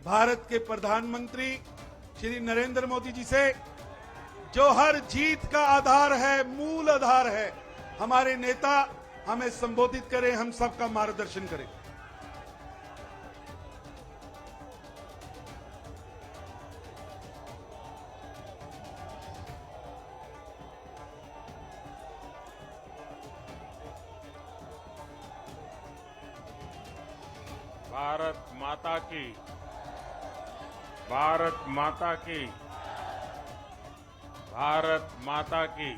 भारत के प्रधानमंत्री श्री नरेंद्र मोदी जी से, जो हर जीत का आधार है, मूल आधार है, हमारे नेता हमें संबोधित करें, हम सबका मार्गदर्शन करें। भारत माता की, भारत माता की, भारत माता की।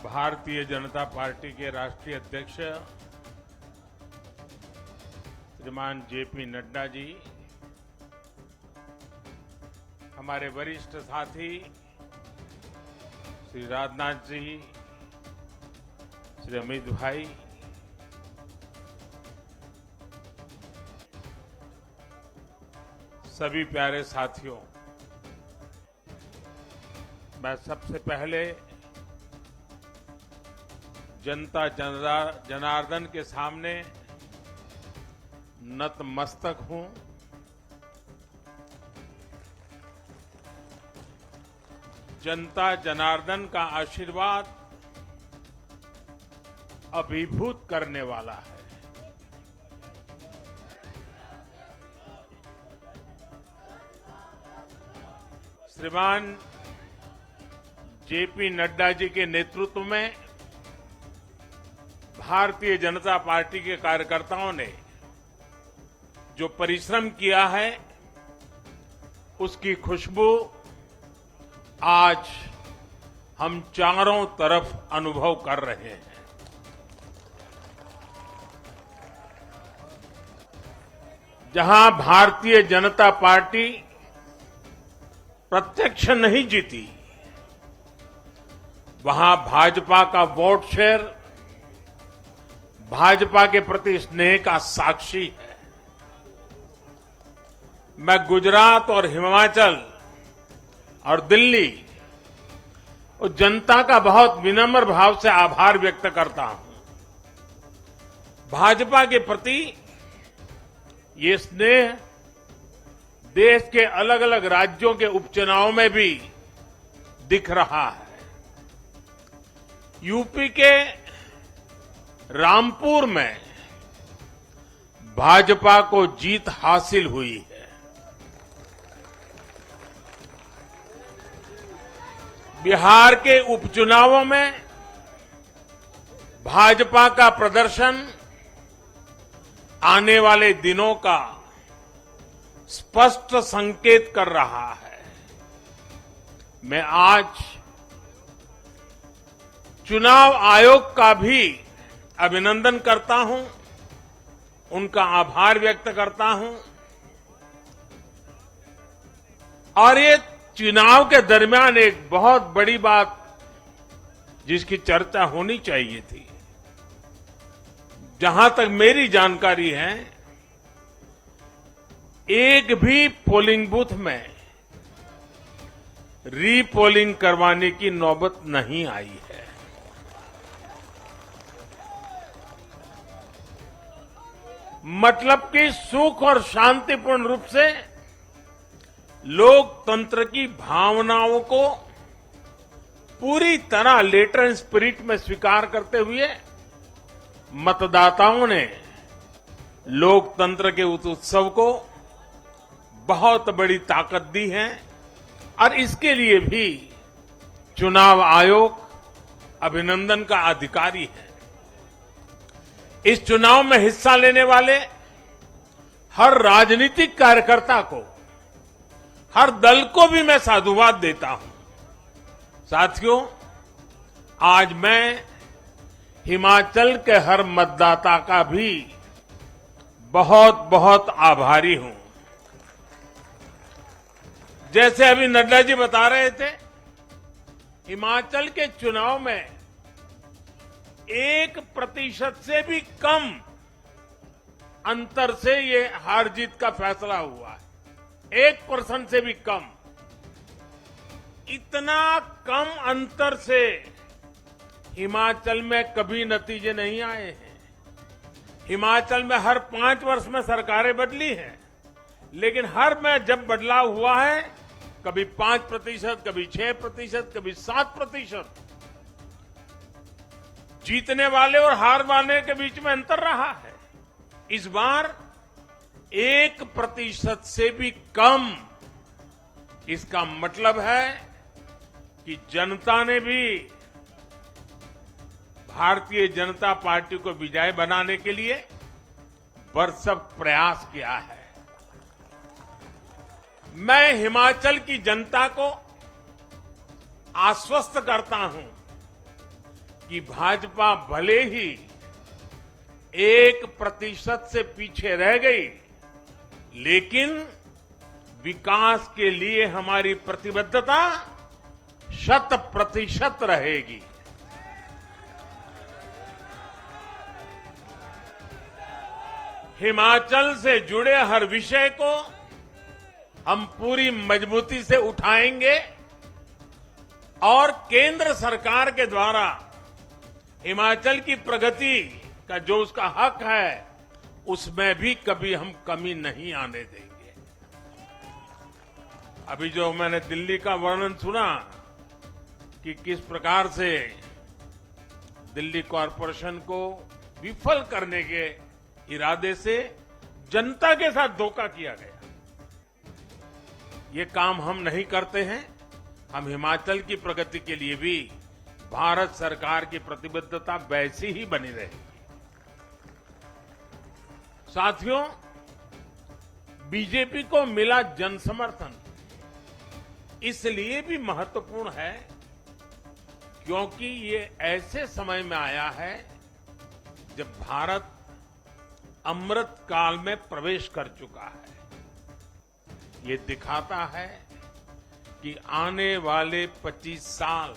भारतीय जनता पार्टी के राष्ट्रीय अध्यक्ष श्रीमान जेपी नड्डा जी, हमारे वरिष्ठ साथी श्री राजनाथ जी, श्री अमित भाई, सभी प्यारे साथियों, मैं सबसे पहले जनता जनार्दन के सामने नतमस्तक हूं। जनता जनार्दन का आशीर्वाद अभिभूत करने वाला है। श्रीमान जेपी नड्डा जी के नेतृत्व में भारतीय जनता पार्टी के कार्यकर्ताओं ने जो परिश्रम किया है, उसकी खुशबू आज हम चारों तरफ अनुभव कर रहे हैं। जहां भारतीय जनता पार्टी प्रत्यक्ष नहीं जीती, वहां भाजपा का वोट शेयर भाजपा के प्रति स्नेह का साक्षी है। मैं गुजरात और हिमाचल और दिल्ली और जनता का बहुत विनम्र भाव से आभार व्यक्त करता हूं। भाजपा के प्रति ये स्नेह देश के अलग अलग राज्यों के उपचुनाव में भी दिख रहा है। यूपी के रामपुर में भाजपा को जीत हासिल हुई है। बिहार के उपचुनावों में भाजपा का प्रदर्शन आने वाले दिनों का स्पष्ट संकेत कर रहा है। मैं आज चुनाव आयोग का भी अभिनंदन करता हूं, उनका आभार व्यक्त करता हूं। और ये चुनाव के दरमियान एक बहुत बड़ी बात जिसकी चर्चा होनी चाहिए थी, जहां तक मेरी जानकारी है, एक भी पोलिंग बूथ में रीपोलिंग करवाने की नौबत नहीं आई है। मतलब कि सुख और शांतिपूर्ण रूप से लोकतंत्र की भावनाओं को पूरी तरह लेटर एंड स्पिरिट में स्वीकार करते हुए मतदाताओं ने लोकतंत्र के उस उत्सव को बहुत बड़ी ताकत दी है। और इसके लिए भी चुनाव आयोग अभिनंदन का अधिकारी है। इस चुनाव में हिस्सा लेने वाले हर राजनीतिक कार्यकर्ता को, हर दल को भी मैं साधुवाद देता हूं। साथियों, आज मैं हिमाचल के हर मतदाता का भी बहुत बहुत आभारी हूं। जैसे अभी नड्डा जी बता रहे थे, हिमाचल के चुनाव में 1% से भी कम अंतर से ये हार जीत का फैसला हुआ है। 1% से भी कम। इतना कम अंतर से हिमाचल में कभी नतीजे नहीं आए हैं। हिमाचल में हर 5 वर्ष में सरकारें बदली हैं, लेकिन हर में जब बदलाव हुआ है, कभी 5%, कभी 6%, कभी 7%। जीतने वाले और हार वाले के बीच में अंतर रहा है। इस बार 1% से भी कम। इसका मतलब है कि जनता ने भी भारतीय जनता पार्टी को विजय बनाने के लिए भरसक प्रयास किया है। मैं हिमाचल की जनता को आश्वस्त करता हूं कि भाजपा भले ही 1% से पीछे रह गई, लेकिन विकास के लिए हमारी प्रतिबद्धता 100% रहेगी। हिमाचल से जुड़े हर विषय को हम पूरी मजबूती से उठाएंगे और केंद्र सरकार के द्वारा हिमाचल की प्रगति का जो उसका हक है, उसमें भी कभी हम कमी नहीं आने देंगे। अभी जो मैंने दिल्ली का वर्णन सुना कि किस प्रकार से दिल्ली कॉरपोरेशन को विफल करने के इरादे से जनता के साथ धोखा किया गया, ये काम हम नहीं करते हैं। हम हिमाचल की प्रगति के लिए भी भारत सरकार की प्रतिबद्धता वैसी ही बनी रहेगी। साथियों, बीजेपी को मिला जन समर्थन इसलिए भी महत्वपूर्ण है क्योंकि ये ऐसे समय में आया है जब भारत अमृत काल में प्रवेश कर चुका है। ये दिखाता है कि आने वाले 25 साल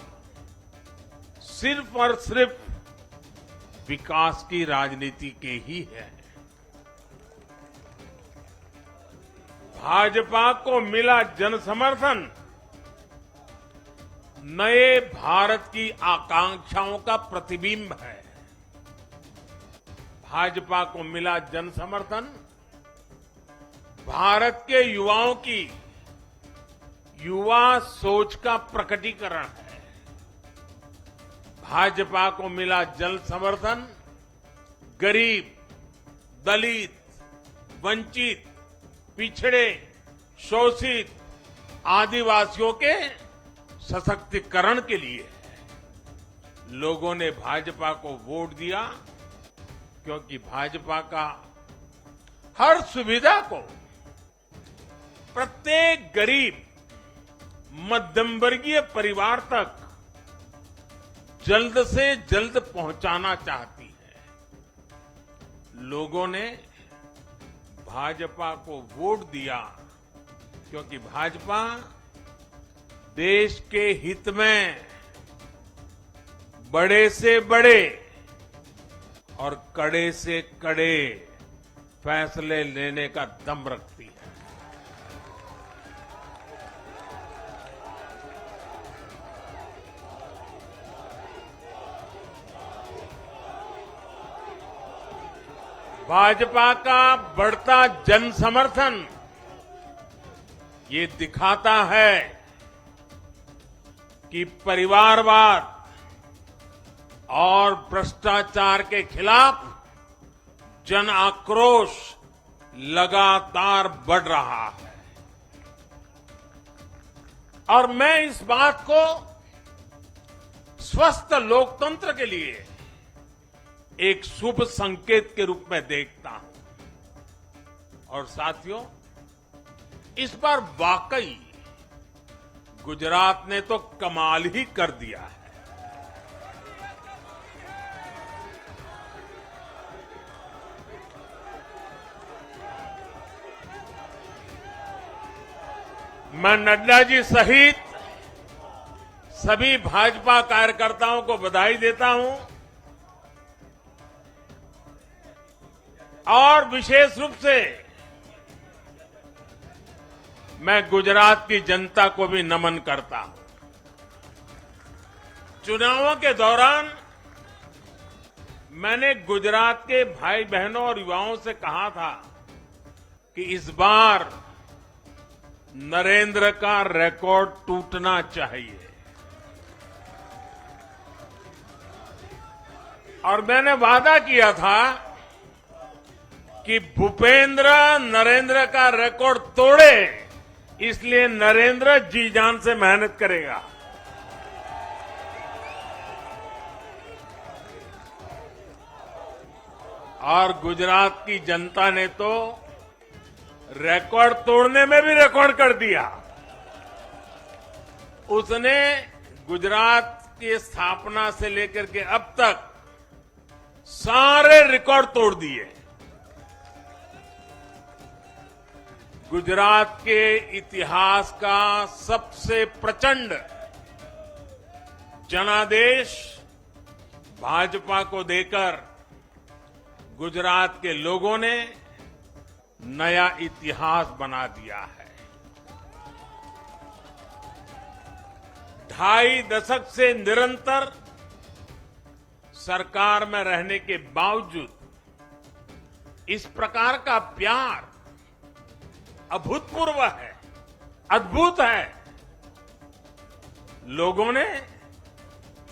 सिर्फ और सिर्फ विकास की राजनीति के ही है। भाजपा को मिला जन समर्थन नए भारत की आकांक्षाओं का प्रतिबिंब है। भाजपा को मिला जन समर्थन भारत के युवाओं की युवा सोच का प्रकटीकरण है। भाजपा को मिला जन समर्थन गरीब, दलित, वंचित, पिछड़े, शोषित, आदिवासियों के सशक्तिकरण के लिए है। लोगों ने भाजपा को वोट दिया क्योंकि भाजपा का हर सुविधा को प्रत्येक गरीब, मध्यम वर्गीय परिवार तक जल्द से जल्द पहुंचाना चाहती है। लोगों ने भाजपा को वोट दिया क्योंकि भाजपा देश के हित में बड़े से बड़े और कड़े से कड़े फैसले लेने का दम रखती है। भाजपा का बढ़ता जन समर्थन ये दिखाता है कि परिवारवाद और भ्रष्टाचार के खिलाफ जन आक्रोश लगातार बढ़ रहा है। और मैं इस बात को स्वस्थ लोकतंत्र के लिए एक शुभ संकेत के रूप में देखता हूं। और साथियों, इस बार वाकई गुजरात ने तो कमाल ही कर दिया है। मैं नड्डा जी सहित सभी भाजपा कार्यकर्ताओं को बधाई देता हूं और विशेष रूप से मैं गुजरात की जनता को भी नमन करता हूं। चुनावों के दौरान मैंने गुजरात के भाई बहनों और युवाओं से कहा था कि इस बार नरेंद्र का रिकॉर्ड टूटना चाहिए और मैंने वादा किया था कि भूपेंद्र नरेंद्र का रिकॉर्ड तोड़े, इसलिए नरेंद्र जी जान से मेहनत करेगा। और गुजरात की जनता ने तो रिकॉर्ड तोड़ने में भी रिकॉर्ड कर दिया। उसने गुजरात की स्थापना से लेकर के अब तक सारे रिकॉर्ड तोड़ दिए। गुजरात के इतिहास का सबसे प्रचंड जनादेश भाजपा को देकर गुजरात के लोगों ने नया इतिहास बना दिया है। 2.5 दशक से निरंतर सरकार में रहने के बावजूद इस प्रकार का प्यार अभूतपूर्व है, अद्भुत है। लोगों ने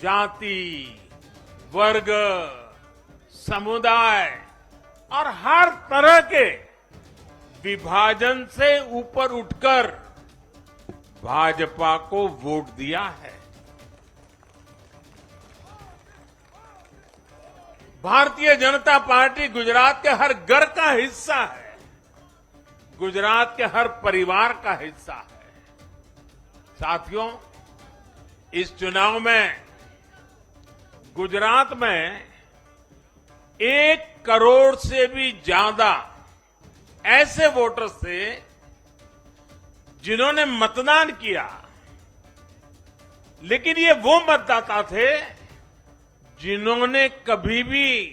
जाति, वर्ग, समुदाय और हर तरह के विभाजन से ऊपर उठकर भाजपा को वोट दिया है। भारतीय जनता पार्टी गुजरात के हर घर का हिस्सा है, गुजरात के हर परिवार का हिस्सा है। साथियों, इस चुनाव में गुजरात में 1 करोड़ से भी ज्यादा ऐसे वोटर्स थे जिन्होंने मतदान किया, लेकिन ये वो मतदाता थे जिन्होंने कभी भी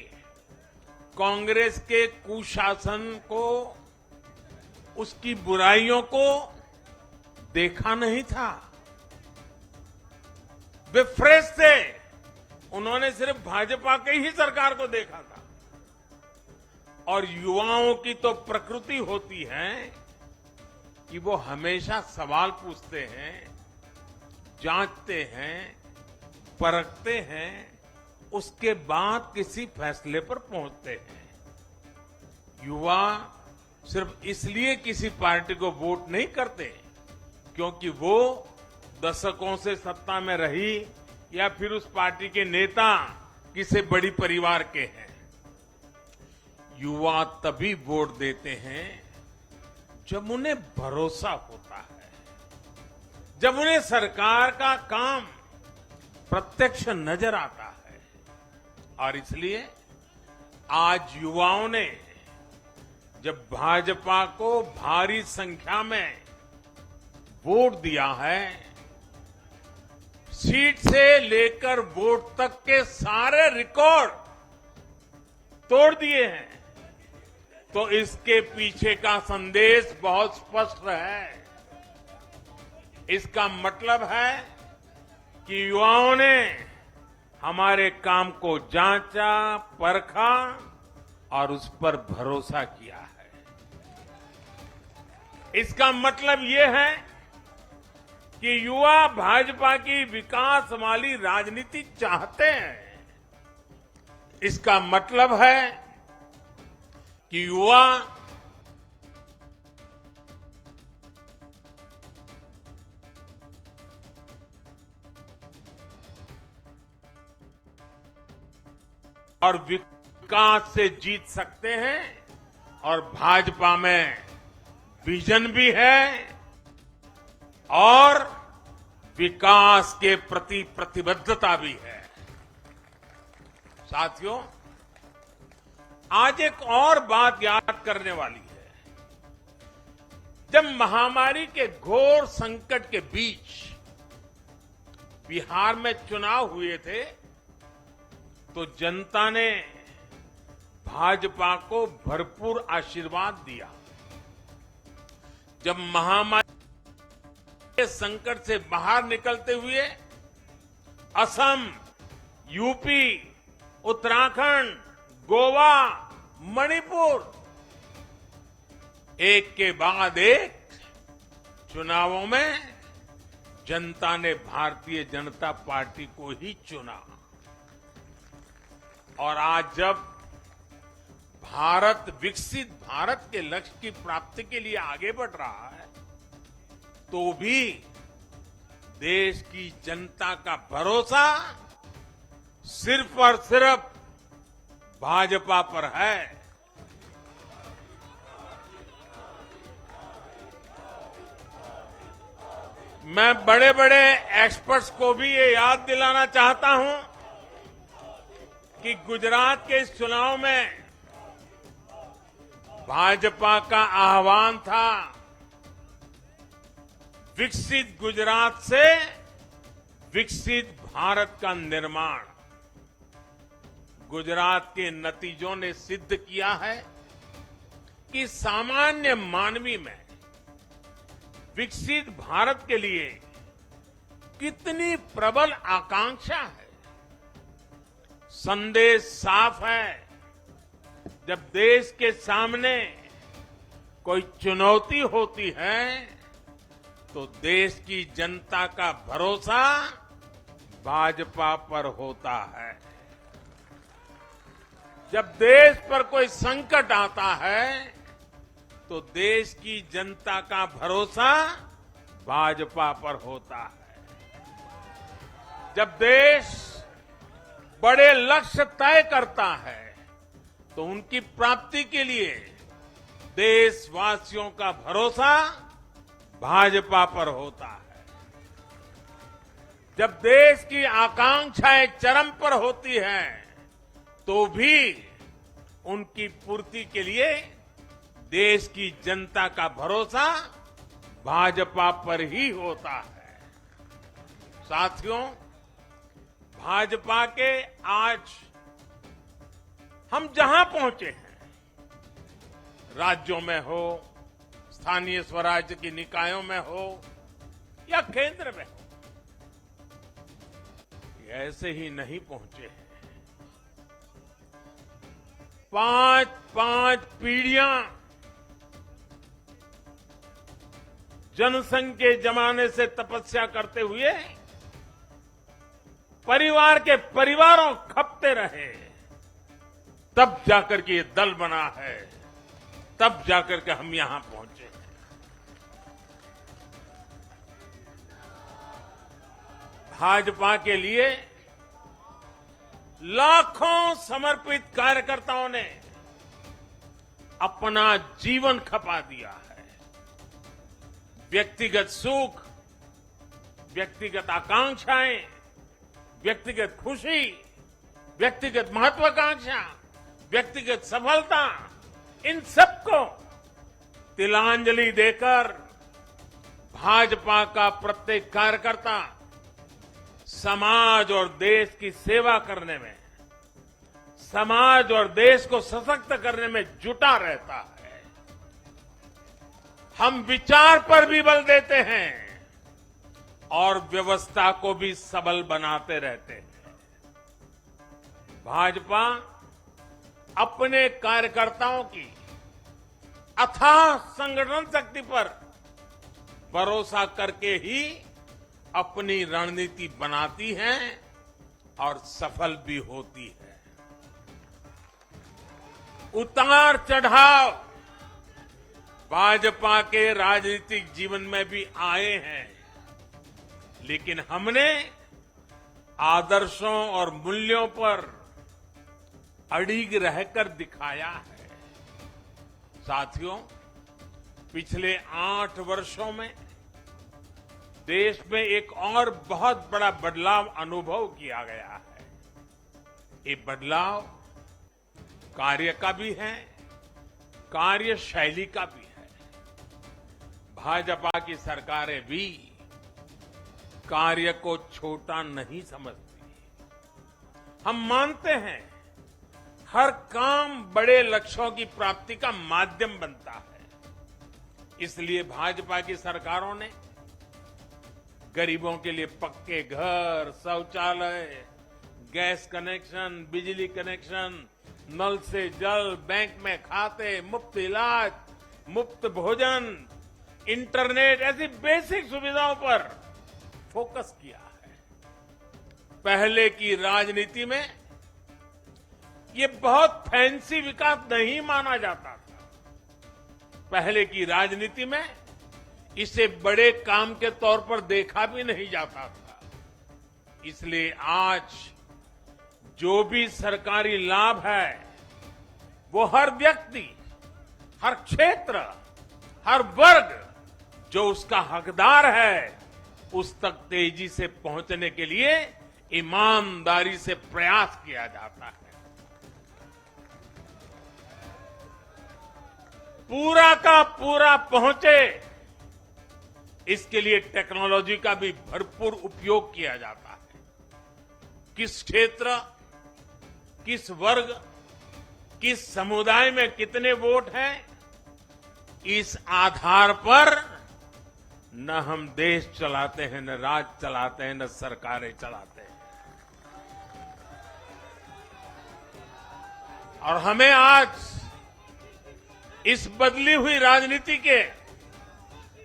कांग्रेस के कुशासन को, उसकी बुराइयों को देखा नहीं था। वे फ्रेश थे, उन्होंने सिर्फ भाजपा की ही सरकार को देखा था। और युवाओं की तो प्रकृति होती है कि वो हमेशा सवाल पूछते हैं, जांचते हैं, परखते हैं, उसके बाद किसी फैसले पर पहुंचते हैं। युवा सिर्फ इसलिए किसी पार्टी को वोट नहीं करते क्योंकि वो दशकों से सत्ता में रही या फिर उस पार्टी के नेता किसी बड़ी परिवार के हैं। युवा तभी वोट देते हैं जब उन्हें भरोसा होता है, जब उन्हें सरकार का काम प्रत्यक्ष नजर आता है। और इसलिए आज युवाओं ने जब भाजपा को भारी संख्या में वोट दिया है, सीट से लेकर वोट तक के सारे रिकॉर्ड तोड़ दिए हैं, तो इसके पीछे का संदेश बहुत स्पष्ट है। इसका मतलब है कि युवाओं ने हमारे काम को जांचा, परखा और उस पर भरोसा किया है। इसका मतलब ये है कि युवा भाजपा की विकास वाली राजनीति चाहते हैं। इसका मतलब है कि युवा और विकास से जीत सकते हैं और भाजपा में विजन भी है और विकास के प्रति प्रतिबद्धता भी है। साथियों, आज एक और बात याद करने वाली है। जब महामारी के घोर संकट के बीच बिहार में चुनाव हुए थे तो जनता ने भाजपा को भरपूर आशीर्वाद दिया। जब महामारी के संकट से बाहर निकलते हुए असम, यूपी, उत्तराखंड, गोवा, मणिपुर एक के बाद एक चुनावों में जनता ने भारतीय जनता पार्टी को ही चुना। और आज जब भारत विकसित भारत के लक्ष्य की प्राप्ति के लिए आगे बढ़ रहा है, तो भी देश की जनता का भरोसा सिर्फ और सिर्फ भाजपा पर है। मैं बड़े बड़े एक्सपर्ट्स को भी ये याद दिलाना चाहता हूं कि गुजरात के इस चुनाव में भाजपा का आह्वान था विकसित गुजरात से विकसित भारत का निर्माण। गुजरात के नतीजों ने सिद्ध किया है कि सामान्य मानवी में विकसित भारत के लिए कितनी प्रबल आकांक्षा है। संदेश साफ है, जब देश के सामने कोई चुनौती होती है तो देश की जनता का भरोसा भाजपा पर होता है। जब देश पर कोई संकट आता है तो देश की जनता का भरोसा भाजपा पर होता है। जब देश बड़े लक्ष्य तय करता है तो उनकी प्राप्ति के लिए देशवासियों का भरोसा भाजपा पर होता है। जब देश की आकांक्षाएं चरम पर होती हैं तो भी उनकी पूर्ति के लिए देश की जनता का भरोसा भाजपा पर ही होता है। साथियों, भाजपा के आज हम जहां पहुंचे हैं, राज्यों में हो, स्थानीय स्वराज्य की निकायों में हो या केंद्र में हो, ये ऐसे ही नहीं पहुंचे हैं। 5 पीढ़ियां जनसंघ के जमाने से तपस्या करते हुए परिवार के परिवारों खपते रहे, तब जाकर के ये दल बना है, तब जाकर के हम यहां पहुंचे हैं। भाजपा के लिए लाखों समर्पित कार्यकर्ताओं ने अपना जीवन खपा दिया है। व्यक्तिगत सुख, व्यक्तिगत आकांक्षाएं, व्यक्तिगत खुशी, व्यक्तिगत महत्वाकांक्षा, व्यक्तिगत सफलता, इन सबको तिलांजलि देकर भाजपा का प्रत्येक कार्यकर्ता समाज और देश की सेवा करने में, समाज और देश को सशक्त करने में जुटा रहता है। हम विचार पर भी बल देते हैं और व्यवस्था को भी सबल बनाते रहते हैं। भाजपा अपने कार्यकर्ताओं की अथाह संगठन शक्ति पर भरोसा करके ही अपनी रणनीति बनाती है और सफल भी होती है। उतार चढ़ाव भाजपा के राजनीतिक जीवन में भी आए हैं, लेकिन हमने आदर्शों और मूल्यों पर अड़िग रहकर दिखाया है। साथियों, पिछले 8 वर्षों में देश में एक और बहुत बड़ा बदलाव अनुभव किया गया है। ये बदलाव कार्य का भी है, कार्यशैली का भी है। भाजपा की सरकारें भी कार्य को छोटा नहीं समझती। हम मानते हैं हर काम बड़े लक्ष्यों की प्राप्ति का माध्यम बनता है। इसलिए भाजपा की सरकारों ने गरीबों के लिए पक्के घर, शौचालय, गैस कनेक्शन, बिजली कनेक्शन, नल से जल, बैंक में खाते, मुफ्त इलाज, मुफ्त भोजन, इंटरनेट, ऐसी बेसिक सुविधाओं पर फोकस किया है। पहले की राजनीति में ये बहुत फैंसी विकास नहीं माना जाता था। पहले की राजनीति में इसे बड़े काम के तौर पर देखा भी नहीं जाता था। इसलिए आज जो भी सरकारी लाभ है वो हर व्यक्ति, हर क्षेत्र, हर वर्ग जो उसका हकदार है उस तक तेजी से पहुंचने के लिए ईमानदारी से प्रयास किया जाता है। पूरा का पूरा पहुंचे, इसके लिए टेक्नोलॉजी का भी भरपूर उपयोग किया जाता है। किस क्षेत्र, किस वर्ग, किस समुदाय में कितने वोट हैं, इस आधार पर न हम देश चलाते हैं, न राज चलाते हैं, न सरकारें चलाते हैं। और हमें आज इस बदली हुई राजनीति के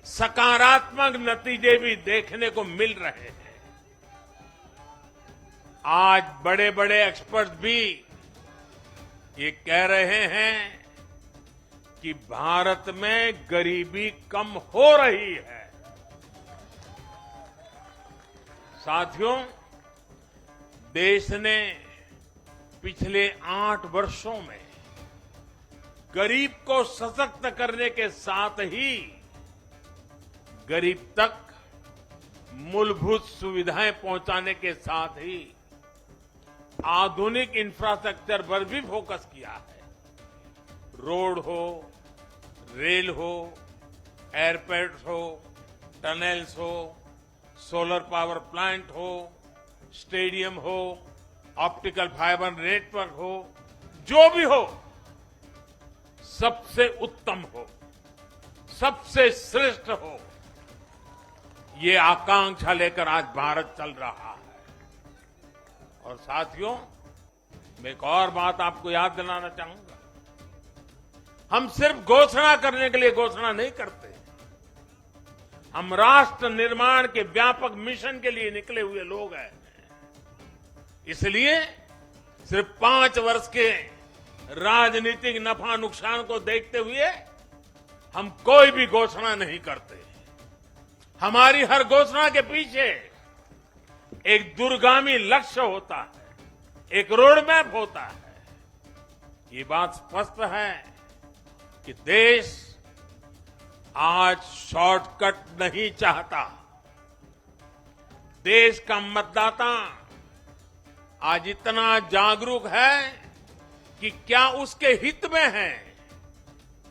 सकारात्मक नतीजे भी देखने को मिल रहे हैं। आज बड़े बड़े एक्सपर्ट भी ये कह रहे हैं कि भारत में गरीबी कम हो रही है। साथियों, देश ने पिछले 8 वर्षों में गरीब को सशक्त करने के साथ ही गरीब तक मूलभूत सुविधाएं पहुंचाने के साथ ही आधुनिक इंफ्रास्ट्रक्चर पर भी फोकस किया है। रोड हो, रेल हो, एयरपोर्ट हो, टनल्स हो, सोलर पावर प्लांट हो, स्टेडियम हो, ऑप्टिकल फाइबर नेटवर्क हो, जो भी हो सबसे उत्तम हो, सबसे श्रेष्ठ हो, ये आकांक्षा लेकर आज भारत चल रहा है। और साथियों, मैं एक और बात आपको याद दिलाना चाहूंगा। हम सिर्फ घोषणा करने के लिए घोषणा नहीं करते, हम राष्ट्र निर्माण के व्यापक मिशन के लिए निकले हुए लोग हैं। इसलिए सिर्फ 5 वर्ष के राजनीतिक नफा नुकसान को देखते हुए हम कोई भी घोषणा नहीं करते। हमारी हर घोषणा के पीछे एक दूरगामी लक्ष्य होता है, एक रोड मैप होता है। ये बात स्पष्ट है कि देश आज शॉर्टकट नहीं चाहता। देश का मतदाता आज इतना जागरूक है कि क्या उसके हित में है,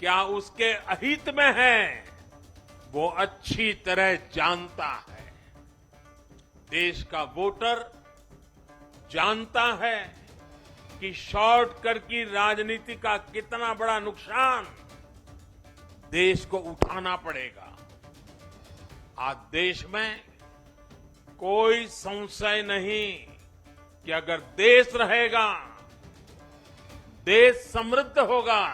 क्या उसके अहित में है, वो अच्छी तरह जानता है। देश का वोटर जानता है कि शॉर्टकट की राजनीति का कितना बड़ा नुकसान देश को उठाना पड़ेगा। आज देश में कोई संशय नहीं कि अगर देश रहेगा, देश समृद्ध होगा,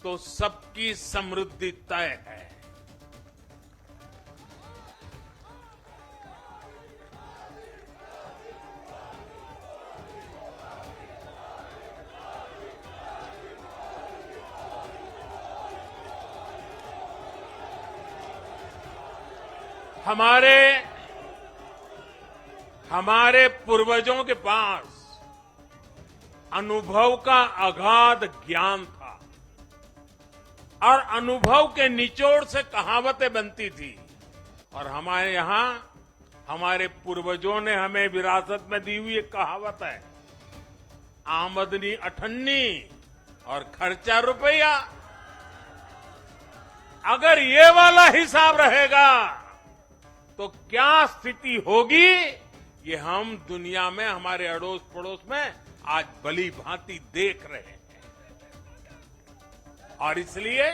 तो सबकी समृद्धि तय है। हमारे पूर्वजों के पास अनुभव का अगाध ज्ञान था और अनुभव के निचोड़ से कहावतें बनती थी। और हमारे यहां हमारे पूर्वजों ने हमें विरासत में दी हुई एक कहावत है, आमदनी अठन्नी और खर्चा रुपया। अगर ये वाला हिसाब रहेगा तो क्या स्थिति होगी, ये हम दुनिया में हमारे अड़ोस पड़ोस में आज भली भांति देख रहे हैं। और इसलिए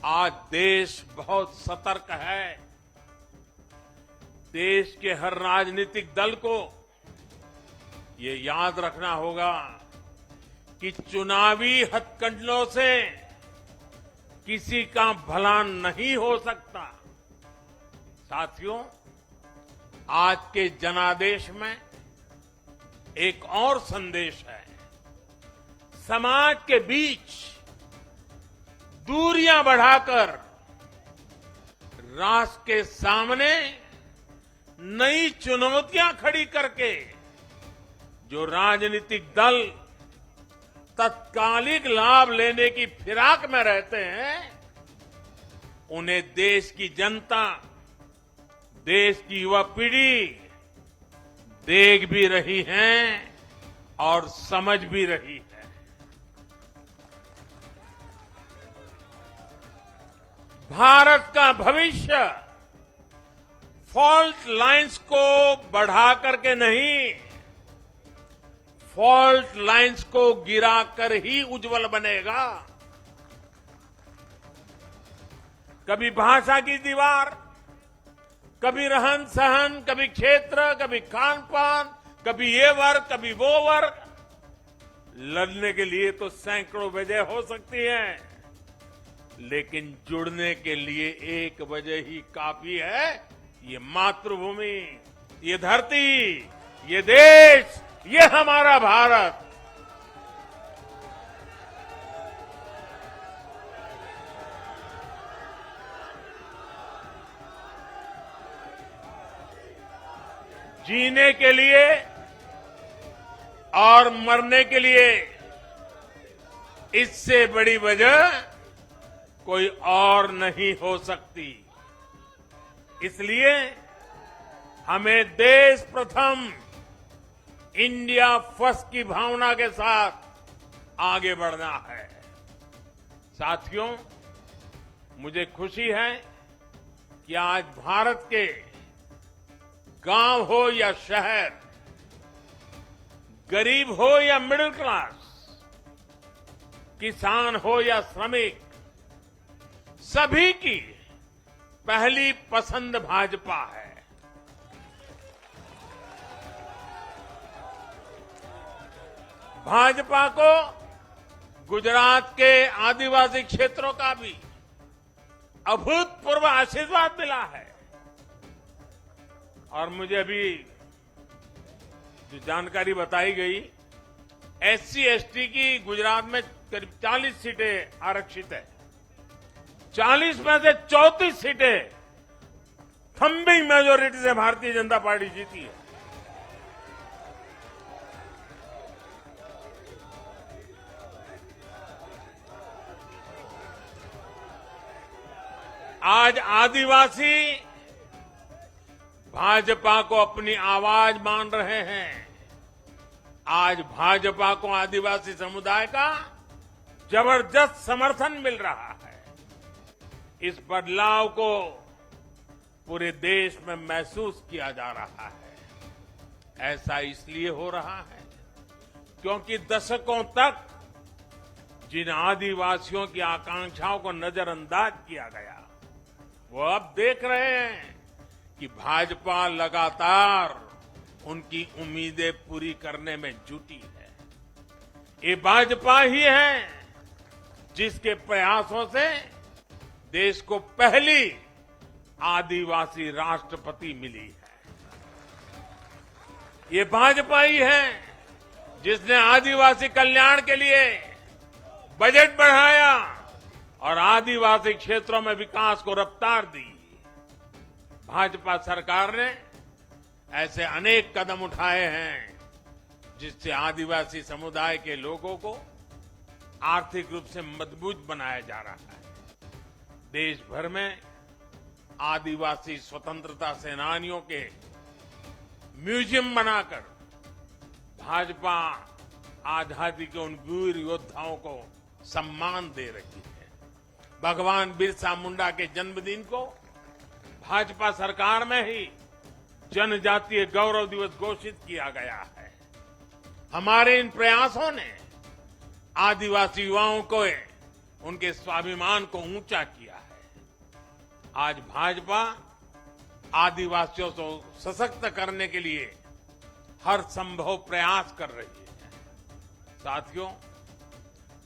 आज देश बहुत सतर्क है। देश के हर राजनीतिक दल को ये याद रखना होगा कि चुनावी हथकंडलों से किसी का भला नहीं हो सकता। साथियों, आज के जनादेश में एक और संदेश है। समाज के बीच दूरियां बढ़ाकर राष्ट्र के सामने नई चुनौतियां खड़ी करके जो राजनीतिक दल तत्कालिक लाभ लेने की फिराक में रहते हैं, उन्हें देश की जनता, देश की युवा पीढ़ी देख भी रही है और समझ भी रही है। भारत का भविष्य फॉल्ट लाइंस को बढ़ा करके नहीं, फॉल्ट लाइंस को गिराकर ही उज्जवल बनेगा। कभी भाषा की दीवार, कभी रहन सहन, कभी क्षेत्र, कभी खान पान, कभी ये वर्ग, कभी वो वर्ग। लड़ने के लिए तो सैकड़ों वजह हो सकती हैं, लेकिन जुड़ने के लिए एक वजह ही काफी है। ये मातृभूमि, ये धरती, ये देश, ये हमारा भारत। जीने के लिए और मरने के लिए इससे बड़ी वजह कोई और नहीं हो सकती। इसलिए हमें देश प्रथम, इंडिया फर्स्ट की भावना के साथ आगे बढ़ना है। साथियों, मुझे खुशी है कि आज भारत के गांव हो या शहर, गरीब हो या मिडिल क्लास, किसान हो या श्रमिक, सभी की पहली पसंद भाजपा है। भाजपा को गुजरात के आदिवासी क्षेत्रों का भी अभूतपूर्व आशीर्वाद मिला है। और मुझे अभी जो जानकारी बताई गई, एससी एसटी की गुजरात में करीब 40 सीटें आरक्षित है। 40 में से 34 सीटें थम्बिंग मेजोरिटी से भारतीय जनता पार्टी जीती है। आज आदिवासी भाजपा को अपनी आवाज मान रहे हैं। आज भाजपा को आदिवासी समुदाय का जबरदस्त समर्थन मिल रहा है। इस बदलाव को पूरे देश में महसूस किया जा रहा है। ऐसा इसलिए हो रहा है क्योंकि दशकों तक जिन आदिवासियों की आकांक्षाओं को नजरअंदाज किया गया, वो अब देख रहे हैं कि भाजपा लगातार उनकी उम्मीदें पूरी करने में जुटी है। ये भाजपा ही है जिसके प्रयासों से देश को पहली आदिवासी राष्ट्रपति मिली है। ये भाजपा ही है जिसने आदिवासी कल्याण के लिए बजट बढ़ाया और आदिवासी क्षेत्रों में विकास को रफ्तार दी। भाजपा सरकार ने ऐसे अनेक कदम उठाए हैं जिससे आदिवासी समुदाय के लोगों को आर्थिक रूप से मजबूत बनाया जा रहा है। देश भर में आदिवासी स्वतंत्रता सेनानियों के म्यूजियम बनाकर भाजपा आजादी के उन वीर योद्धाओं को सम्मान दे रही है। भगवान बिरसा मुंडा के जन्मदिन को भाजपा सरकार में ही जनजातीय गौरव दिवस घोषित किया गया है। हमारे इन प्रयासों ने आदिवासी युवाओं को उनके स्वाभिमान को ऊंचा किया है। आज भाजपा आदिवासियों को सशक्त करने के लिए हर संभव प्रयास कर रही है। साथियों,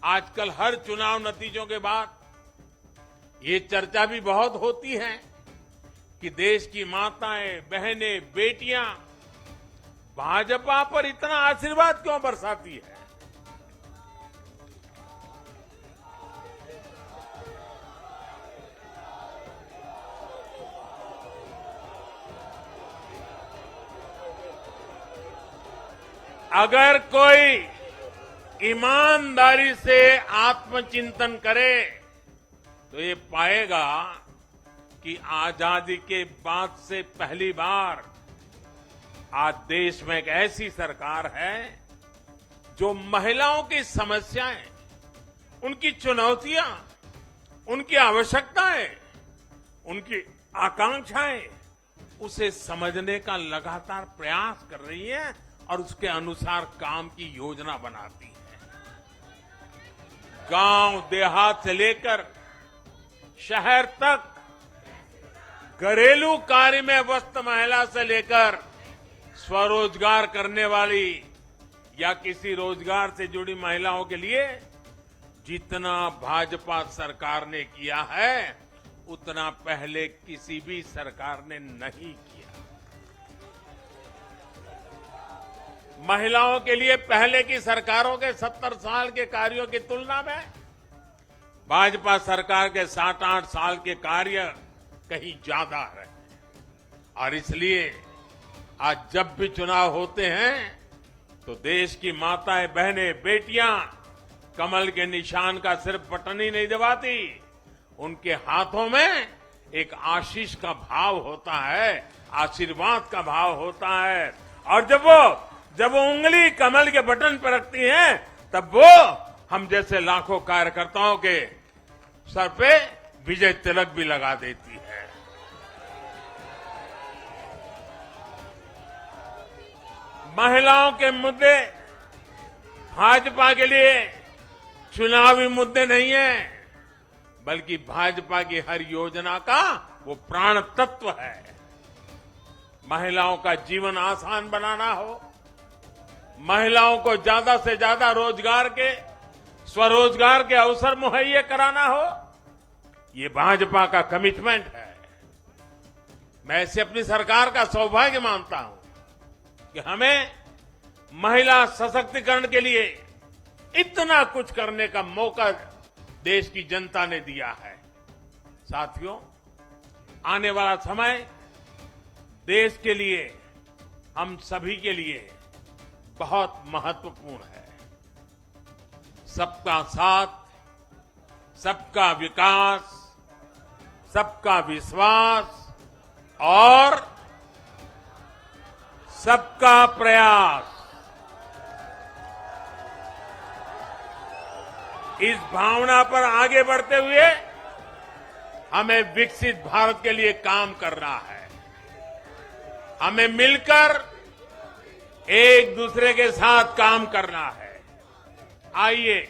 आजकल हर चुनाव नतीजों के बाद ये चर्चा भी बहुत होती है कि देश की माताएं, बहनें, बेटियां भाजपा पर इतना आशीर्वाद क्यों बरसाती है। अगर कोई ईमानदारी से आत्मचिंतन करे तो ये पाएगा कि आजादी के बाद से पहली बार आज देश में एक ऐसी सरकार है जो महिलाओं की समस्याएं, उनकी चुनौतियां, उनकी आवश्यकताएं, उनकी आकांक्षाएं, उसे समझने का लगातार प्रयास कर रही है और उसके अनुसार काम की योजना बनाती है। गांव देहात से लेकर शहर तक, घरेलू कार्य में व्यस्त महिला से लेकर स्वरोजगार करने वाली या किसी रोजगार से जुड़ी महिलाओं के लिए जितना भाजपा सरकार ने किया है उतना पहले किसी भी सरकार ने नहीं किया। महिलाओं के लिए पहले की सरकारों के 70 साल के कार्यों की तुलना में भाजपा सरकार के 7-8 साल के कार्य कहीं ज्यादा है और इसलिए आज जब भी चुनाव होते हैं तो देश की माताएं, बहनें, बेटियां कमल के निशान का सिर्फ बटन ही नहीं दबाती, उनके हाथों में एक आशीष का भाव होता है, आशीर्वाद का भाव होता है और जब वो उंगली कमल के बटन पर रखती हैं तब वो हम जैसे लाखों कार्यकर्ताओं के सर पे विजय तिलक भी लगा देती है। महिलाओं के मुद्दे भाजपा के लिए चुनावी मुद्दे नहीं है, बल्कि भाजपा की हर योजना का वो प्राण तत्व है। महिलाओं का जीवन आसान बनाना हो, महिलाओं को ज्यादा से ज्यादा रोजगार के, स्वरोजगार के अवसर मुहैया कराना हो, ये भाजपा का कमिटमेंट है। मैं इसे अपनी सरकार का सौभाग्य मानता हूं कि हमें महिला सशक्तिकरण के लिए इतना कुछ करने का मौका देश की जनता ने दिया है। साथियों, आने वाला समय देश के लिए, हम सभी के लिए बहुत महत्वपूर्ण है। सबका साथ, सबका विकास, सबका विश्वास और सबका प्रयास, इस भावना पर आगे बढ़ते हुए हमें विकसित भारत के लिए काम करना है। हमें मिलकर एक दूसरे के साथ काम करना है। आइए,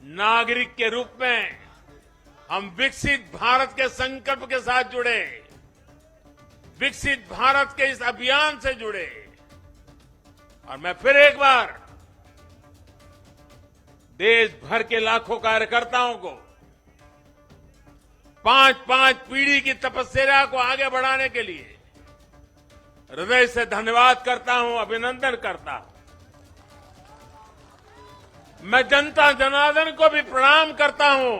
नागरिक के रूप में हम विकसित भारत के संकल्प के साथ जुड़े, विकसित भारत के इस अभियान से जुड़े और मैं फिर एक बार देश भर के लाखों कार्यकर्ताओं को 5-5 पीढ़ी की तपस्या को आगे बढ़ाने के लिए हृदय से धन्यवाद करता हूं, अभिनंदन करता हूं। मैं जनता जनार्दन को भी प्रणाम करता हूं।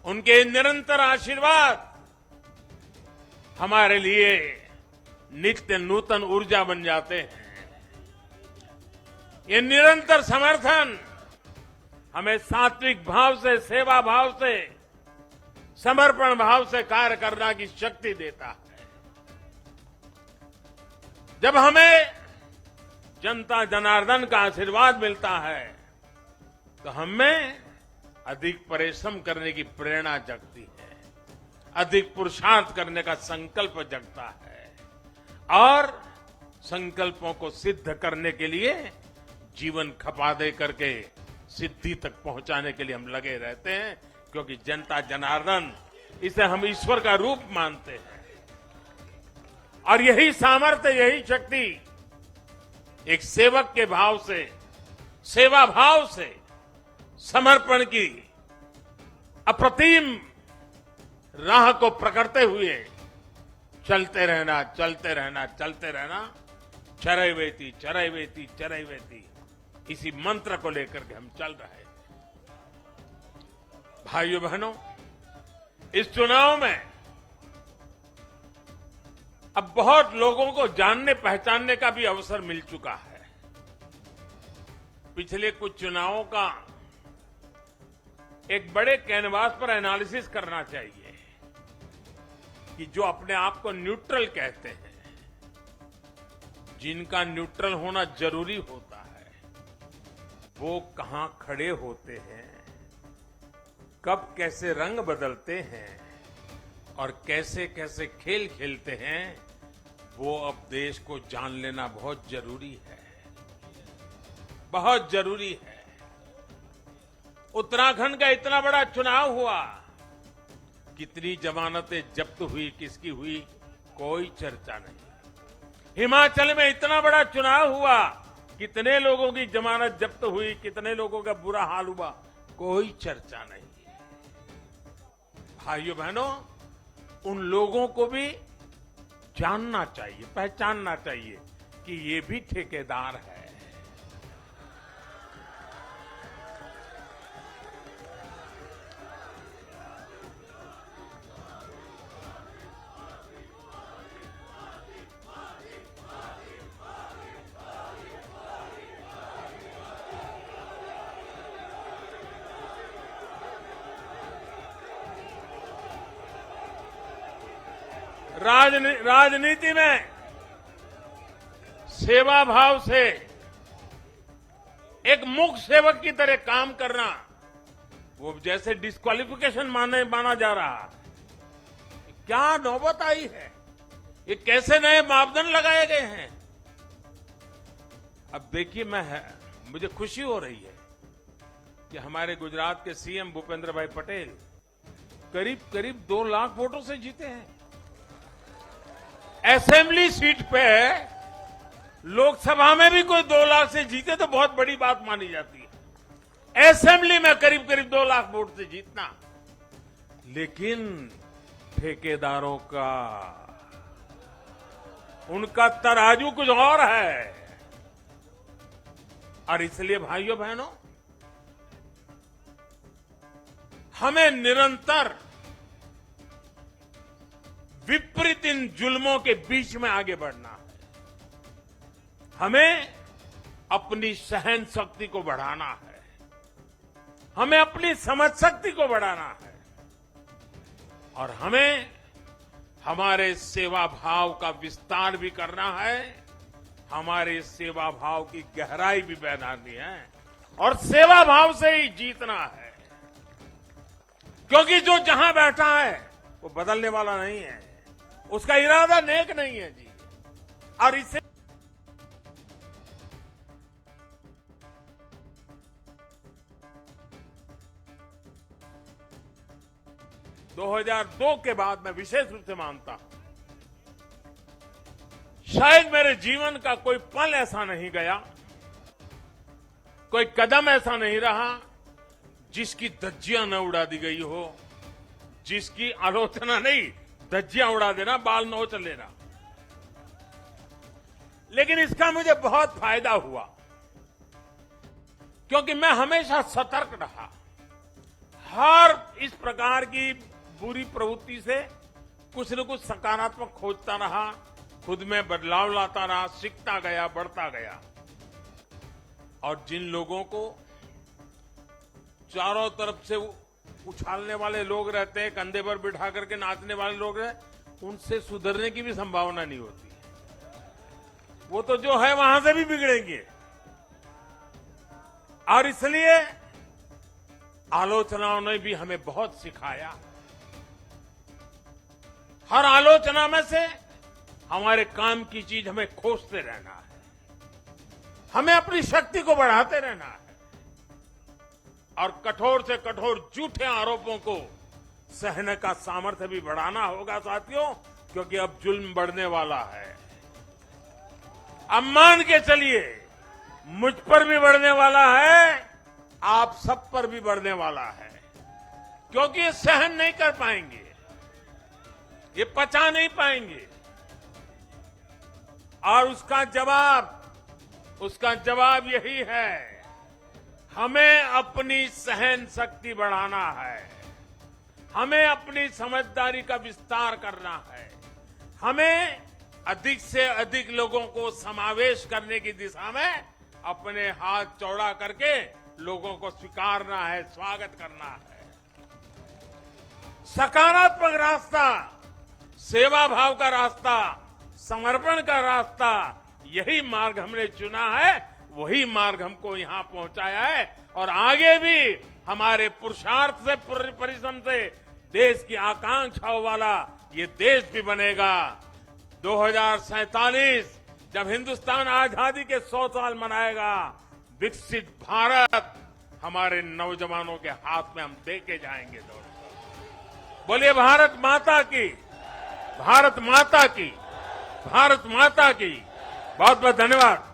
उनके निरंतर आशीर्वाद हमारे लिए नित्य नूतन ऊर्जा बन जाते हैं। ये निरंतर समर्थन हमें सात्विक भाव से, सेवा भाव से, समर्पण भाव से कार्य करने की शक्ति देता है। जब हमें जनता जनार्दन का आशीर्वाद मिलता है तो हमें अधिक परिश्रम करने की प्रेरणा जगती है, अधिक पुरुषार्थ करने का संकल्प जगता है और संकल्पों को सिद्ध करने के लिए जीवन खपा दे करके सिद्धि तक पहुंचाने के लिए हम लगे रहते हैं, क्योंकि जनता जनार्दन, इसे हम ईश्वर का रूप मानते हैं और यही सामर्थ्य, यही शक्ति एक सेवक के भाव से, सेवा भाव से, समर्पण की अप्रतिम राह को पकड़ते हुए चलते रहना, चलते रहना, चलते रहना, चरैवेति चरैवेति चरैवेति, इसी मंत्र को लेकर के हम चल रहे हैं। भाइयों बहनों, इस चुनाव में अब बहुत लोगों को जानने पहचानने का भी अवसर मिल चुका है। पिछले कुछ चुनावों का एक बड़े कैनवास पर एनालिसिस करना चाहिए कि जो अपने आप को न्यूट्रल कहते हैं, जिनका न्यूट्रल होना जरूरी होता है, वो कहां खड़े होते हैं, कब कैसे रंग बदलते हैं और कैसे कैसे खेल खेलते हैं, वो अब देश को जान लेना बहुत जरूरी है, बहुत जरूरी है। उत्तराखंड का इतना बड़ा चुनाव हुआ, कितनी जमानतें जब्त हुई, किसकी हुई, कोई चर्चा नहीं। हिमाचल में इतना बड़ा चुनाव हुआ, कितने लोगों की जमानत जब्त हुई, कितने लोगों का बुरा हाल हुआ, कोई चर्चा नहीं। भाइयों बहनों, उन लोगों को भी जानना चाहिए, पहचानना चाहिए कि ये भी ठेकेदार है। राजनीति में सेवा भाव से एक मुख्य सेवक की तरह काम करना, वो जैसे डिस्क्वालिफिकेशन माना जा रहा है। क्या नौबत आई है, ये कैसे नए मापदंड लगाए गए हैं। अब देखिए, मुझे खुशी हो रही है कि हमारे गुजरात के सीएम भूपेंद्र भाई पटेल करीब करीब 2 लाख वोटों से जीते हैं। असेंबली सीट पे, लोकसभा में भी कोई 2 लाख से जीते तो बहुत बड़ी बात मानी जाती है। असेंबली में करीब करीब 2 लाख वोट से जीतना, लेकिन ठेकेदारों का, उनका तराजू कुछ और है। और इसलिए भाइयों बहनों, हमें निरंतर विपरीत इन जुल्मों के बीच में आगे बढ़ना है। हमें अपनी सहन शक्ति को बढ़ाना है, हमें अपनी समझ शक्ति को बढ़ाना है, और हमें हमारे सेवा भाव का विस्तार भी करना है, हमारे सेवा भाव की गहराई भी बढ़ानी है, और सेवा भाव से ही जीतना है। क्योंकि जो जहां बैठा है वो बदलने वाला नहीं है, उसका इरादा नेक नहीं है जी। और इससे (2002) के बाद मैं विशेष रूप से मानता हूं, शायद मेरे जीवन का कोई पल ऐसा नहीं गया, कोई कदम ऐसा नहीं रहा जिसकी धज्जियां न उड़ा दी गई हो, जिसकी आलोचना नहीं, धज्जियां उड़ा देना, बाल नोच लेना। लेकिन इसका मुझे बहुत फायदा हुआ, क्योंकि मैं हमेशा सतर्क रहा। हर इस प्रकार की बुरी प्रवृत्ति से कुछ न कुछ सकारात्मक खोजता रहा, खुद में बदलाव लाता रहा, सीखता गया, बढ़ता गया। और जिन लोगों को चारों तरफ से उछालने वाले लोग रहते हैं, कंधे पर बिठा करके नाचने वाले लोग रहते, उनसे सुधरने की भी संभावना नहीं होती। वो तो जो है वहां से भी बिगड़ेंगे। और इसलिए आलोचनाओं ने भी हमें बहुत सिखाया। हर आलोचना में से हमारे काम की चीज हमें खोजते रहना है, हमें अपनी शक्ति को बढ़ाते रहना है, और कठोर से कठोर झूठे आरोपों को सहने का सामर्थ्य भी बढ़ाना होगा साथियों। क्योंकि अब जुल्म बढ़ने वाला है। अब मान के चलिए, मुझ पर भी बढ़ने वाला है, आप सब पर भी बढ़ने वाला है, क्योंकि ये सहन नहीं कर पाएंगे, ये पचा नहीं पाएंगे। और उसका जवाब यही है, हमें अपनी सहन शक्ति बढ़ाना है, हमें अपनी समझदारी का विस्तार करना है, हमें अधिक से अधिक लोगों को समावेश करने की दिशा में अपने हाथ चौड़ा करके लोगों को स्वीकारना है, स्वागत करना है। सकारात्मक रास्ता, सेवा भाव का रास्ता, समर्पण का रास्ता, यही मार्ग हमने चुना है, वही मार्ग हमको यहां पहुंचाया है। और आगे भी हमारे पुरुषार्थ से, परिश्रम से देश की आकांक्षाओं वाला ये देश भी बनेगा। 2047 जब हिंदुस्तान आजादी के 100 साल मनाएगा, विकसित भारत हमारे नौजवानों के हाथ में हम देके जाएंगे। बोलिए भारत माता की, भारत माता की, भारत माता की। बहुत बहुत धन्यवाद।